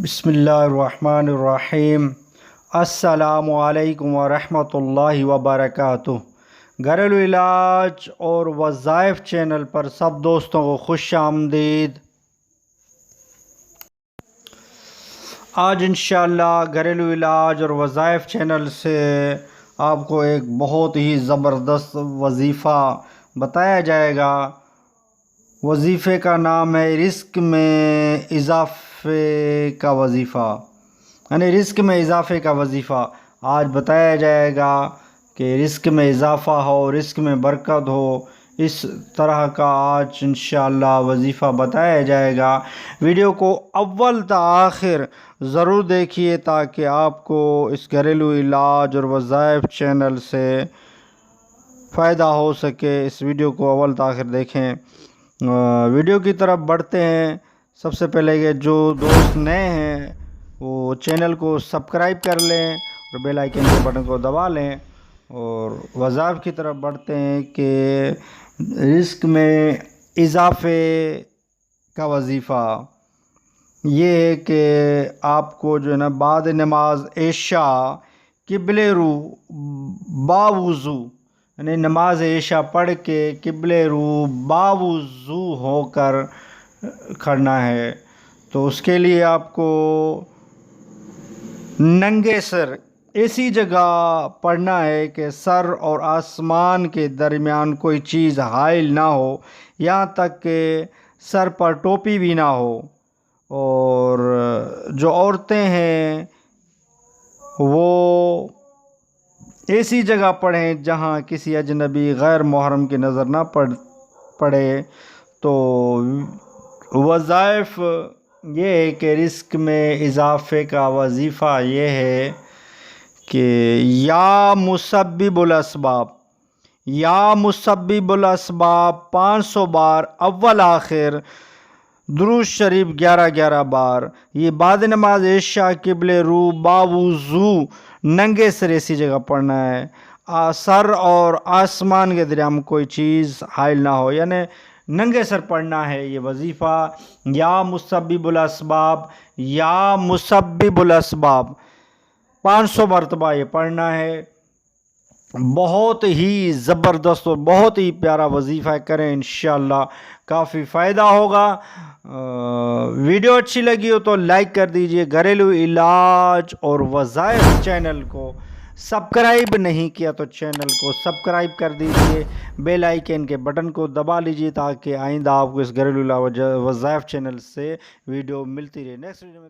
بسم اللہ الرحمن الرحیم۔ السلام علیکم ورحمۃ اللہ وبرکاتہ۔ گھریلو علاج اور وظائف چینل پر سب دوستوں کو خوش آمدید۔ آج انشاءاللہ گھریلو علاج اور وظائف چینل سے آپ کو ایک بہت ہی زبردست وظیفہ بتایا جائے گا۔ وظیفے کا نام ہے رزق میں اضافے کا وظیفہ، یعنی رزق میں اضافے کا وظیفہ آج بتایا جائے گا کہ رزق میں اضافہ ہو، رزق میں برکت ہو، اس طرح کا آج انشاءاللہ وظیفہ بتایا جائے گا۔ ویڈیو کو اول تا آخر ضرور دیکھیے تاکہ آپ کو اس گھریلو علاج اور وظائف چینل سے فائدہ ہو سکے۔ اس ویڈیو کو اول تا آخر دیکھیں۔ ویڈیو کی طرف بڑھتے ہیں۔ سب سے پہلے کہ جو دوست نئے ہیں وہ چینل کو سبسکرائب کر لیں اور بیل آئیکن کے بٹن کو دبا لیں، اور وظائف کی طرف بڑھتے ہیں کہ رزق میں اضافے کا وظیفہ یہ ہے کہ آپ کو جو ہے نا بعد نماز عشاء قبلہ رو باوضو، یعنی نماز عشاء پڑھ کے قبلہ رو باوضو ہو کر کھڑنا ہے۔ تو اس کے لیے آپ کو ننگے سر ایسی جگہ پڑھنا ہے کہ سر اور آسمان کے درمیان کوئی چیز حائل نہ ہو، یہاں تک کہ سر پر ٹوپی بھی نہ ہو۔ اور جو عورتیں ہیں وہ ایسی جگہ پڑھیں جہاں کسی اجنبی غیر محرم کی نظر نہ پڑے۔ تو وظائف یہ ہے کہ رزق میں اضافے کا وظیفہ یہ ہے کہ یا مسبب الاسباب، یا مسبب الاسباب 500 بار اول آخر، درود شریف 11 بار، یہ بعد نماز عشاء قبلہ رو باوضو ننگے سر ایسی جگہ پڑھنا ہے، سر اور آسمان کے درمیان کوئی چیز حائل نہ ہو، یعنی ننگے سر پڑھنا ہے یہ وظیفہ۔ یا مسبب الاسباب، یا مسبب الاسباب 500 مرتبہ یہ پڑھنا ہے۔ بہت ہی زبردست اور بہت ہی پیارا وظیفہ کریں، انشاءاللہ کافی فائدہ ہوگا۔ ویڈیو اچھی لگی ہو تو لائک کر دیجئے۔ گھریلو علاج اور وظائف چینل کو سبسکرائب نہیں کیا تو چینل کو سبسکرائب کر دیجئے، بیل آئیکن کے بٹن کو دبا لیجئے تاکہ آئندہ آپ کو اس گھریلو علاج وظائف چینل سے ویڈیو ملتی رہے۔ نیکسٹ ویڈیو میں